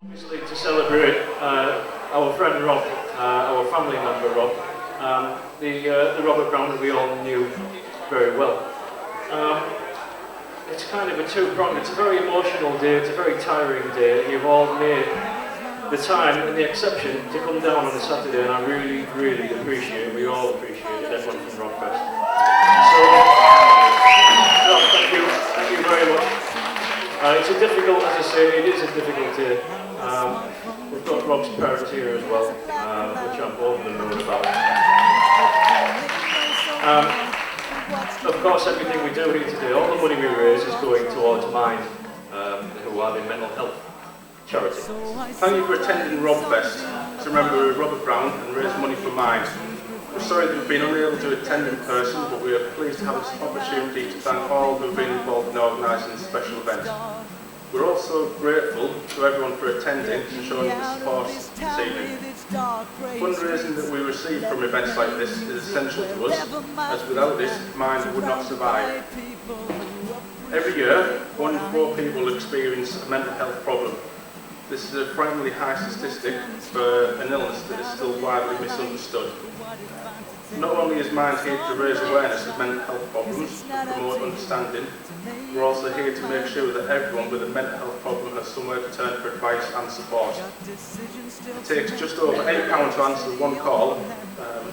Obviously, to celebrate our friend Rob, our family member Rob, the Robert Brown that we all knew very well. It's kind of a two-pronged, it's a very emotional day, it's a very tiring day. You've all made the time and the exception to come down on a Saturday, and I really, really appreciate it. We all appreciate it, everyone from RobFest. So, thank you very much. It's a difficult, as I say, it is a difficult day. We've got Rob's parents here as well, which I'm over the moon about. Of course, everything we do here today, all the money we raise is going towards Mind, who are the mental health charity. Thank you for attending RobFest to remember Robert Brown and raise money for Mind. We're sorry that we've been unable to attend in person, but we are pleased to have this opportunity to thank all who have been involved in organising this special event. We're also grateful to everyone for attending and showing the support this evening. Fundraising that we receive from events like this is essential to us, as without this, Mind would not survive. Every year, 1 in 4 people experience a mental health problem. This is a frighteningly high statistic for an illness that is still widely misunderstood. Not only is Mind here to raise awareness of mental health problems and promote understanding, we're also here to make sure that everyone with a mental health problem has somewhere to turn for advice and support. It takes just over £8 to answer one call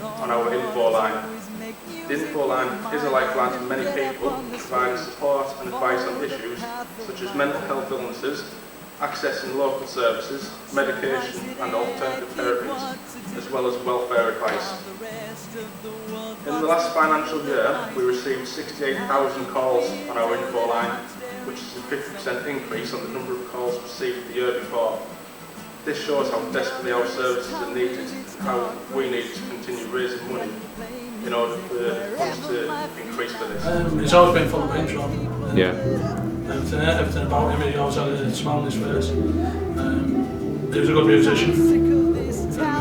on our info line. The info line is a lifeline to many people, providing support and advice on issues such as mental health illnesses, accessing local services, medication and alternative therapies, as well as welfare advice. In the last financial year, we received 68,000 calls on our info line, which is a 50% increase on the number of calls received the year before. This shows how desperately our services are needed and how we need to continue raising money in order for funds to increase for this. It's always been full of wins, Rob. Yeah. Everything about him, he always had a smile on his face. He was a good musician. A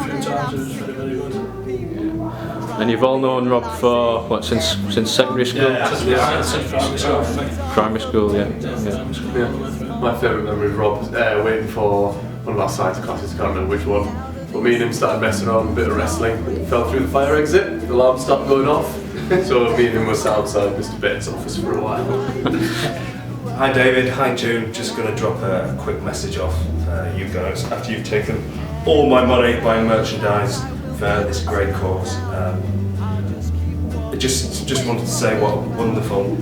few times he was very, very good. And you've all known Rob for, what, since secondary school? Since primary school, I think. Primary school, yeah. My favourite memory of Rob was waiting for one of our science classes, I can't remember which one. But me and him started messing around a bit of wrestling. Fell through the fire exit, the alarm stopped going off. So me and him were sat outside Mr. Bates' office for a while. Hi David, hi June. Just going to drop a quick message off for you guys after you've taken all my money buying merchandise for this great cause. I just wanted to say what a wonderful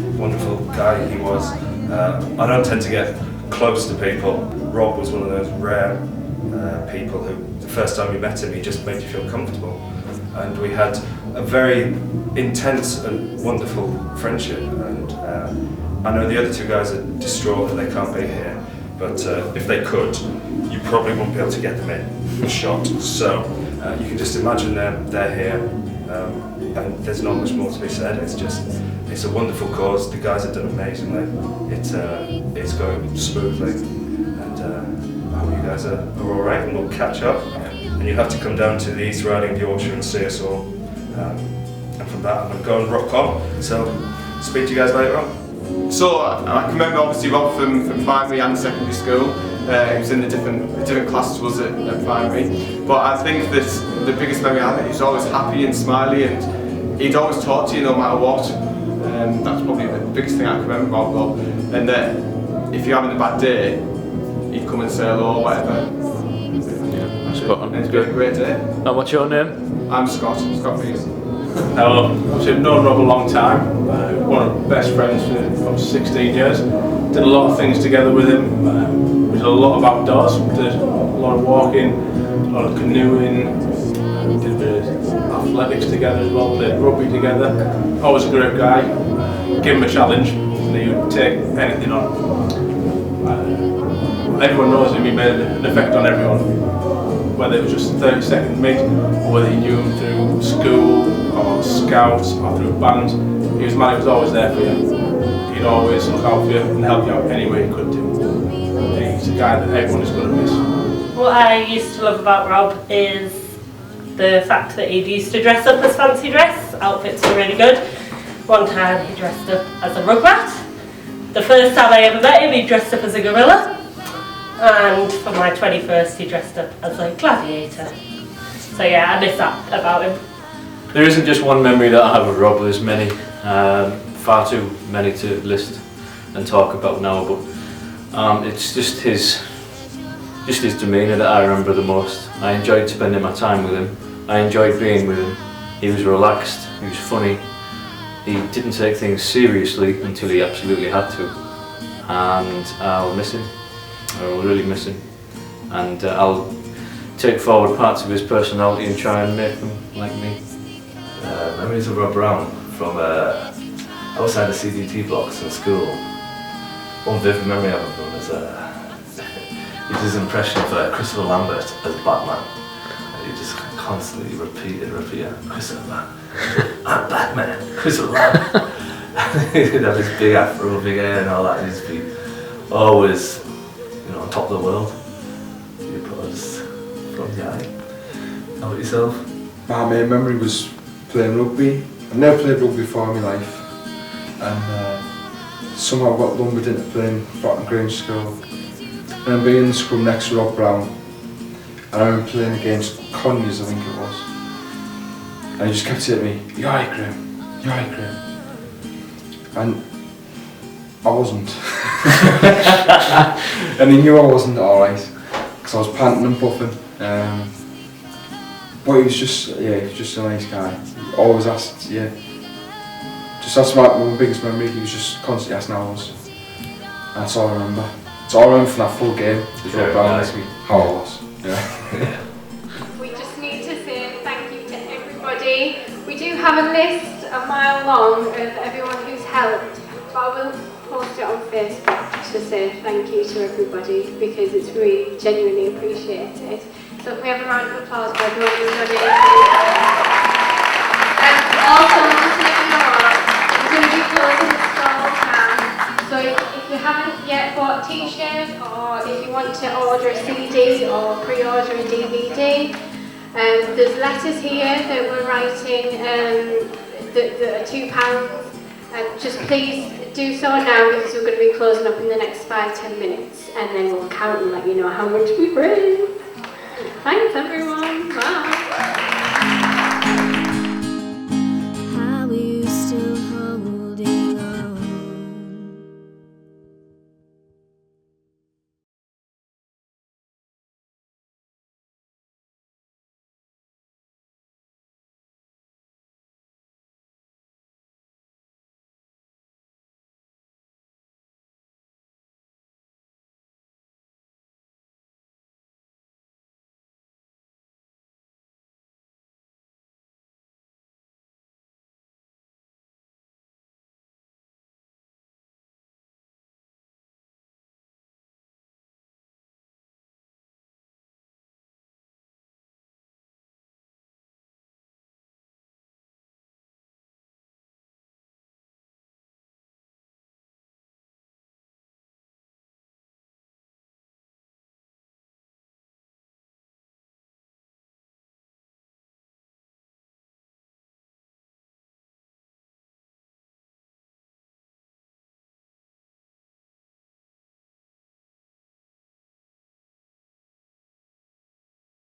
guy he was. I don't tend to get close to people. Rob was one of those rare people who, the first time you met him, he just made you feel comfortable. And we had a very intense and wonderful friendship. And I know the other two guys are distraught that they can't be here, but if they could, you probably wouldn't be able to get them in a shot. So you can just imagine they're here, and there's not much more to be said. It's a wonderful cause. The guys have done amazingly. It's going smoothly, and I hope you guys are all right, and we'll catch up. And you have to come down to the East Riding of Yorkshire and see us all. And from that, I'm going to go and rock on. So, speak to you guys later on. So I can remember obviously Rob from primary and secondary school. He was in the different classes was at primary. But I think that the biggest memory I have, he was always happy and smiley, and he'd always talk to you no matter what. That's probably the biggest thing I can remember about Rob. And that if you're having a bad day, he'd come and say hello or whatever. Yeah, spot on. It's been a great day. And what's your name? I'm Scott Rees. Hello, I've known Rob a long time, one of my best friends for 16 years. Did a lot of things together with him. We did a lot of outdoors, did a lot of walking, a lot of canoeing, did a bit of athletics together as well, played rugby together. Always a great guy. Give him a challenge and he would take anything on. Everyone knows him, he made an effect on everyone. Whether it was just a 30-second meet, or whether you knew him through school, or scouts, or through band, he was a man who was always there for you. He'd always look out for you and help you out any way he could do. He's a guy that everyone is going to miss. What I used to love about Rob is the fact that he used to dress up as fancy dress. Outfits were really good. One time he dressed up as a rugrat. The first time I ever met him, he dressed up as a gorilla. and for my 21st he dressed up as a gladiator. So yeah, I miss that about him. There isn't just one memory that I have of Rob, there's many, far too many to list and talk about now, but it's just his demeanour that I remember the most. I enjoyed spending my time with him, I enjoyed being with him. He was relaxed, he was funny, he didn't take things seriously until he absolutely had to, and I'll miss him, I will really miss him, and I'll take forward parts of his personality and try and make them like me. Memories of Rob Brown from outside the CDT blocks in school. One vivid memory I have of him is he did his impression of Christopher Lambert as Batman. And he just constantly repeated, Christopher, I'm Batman, Christopher Lambert. He'd have this big afro, big hair and all that, and he'd be always, on top of the world. He'd put us from the eye. How about yourself? My main memory was playing rugby. I've never played rugby before in my life, and somehow I got lumbered into playing Broughton Grange School. And I'm being in the scrum next to Rob Brown, and I remember playing against Conyers, I think it was, and he just kept saying to me, "You're alright, Graham, you're alright, Graham," and I wasn't. And he knew I wasn't alright, because I was panting and puffing. But he was just, he was just a nice guy. He always asked, that's my biggest memory. He was just constantly asking how I was. And that's all I remember. It's all I remember from that full game. Is Rob Brown asked me how I was. We just need to say thank you to everybody. We do have a list a mile long of everyone who's helped, but I will post it on Facebook to say thank you to everybody, because it's really genuinely appreciated. So if we have a round of applause for everyone who's donated. And also, just let you know, we're going to be closing the stall now. So if you haven't yet bought t-shirts, or if you want to order a CD or pre-order a DVD, there's letters here that we're writing that are £2. Just please do so now, because we're going to be closing up in the next 5-10 minutes, and then we'll count and let you know how much we've raised. Thanks everyone, bye!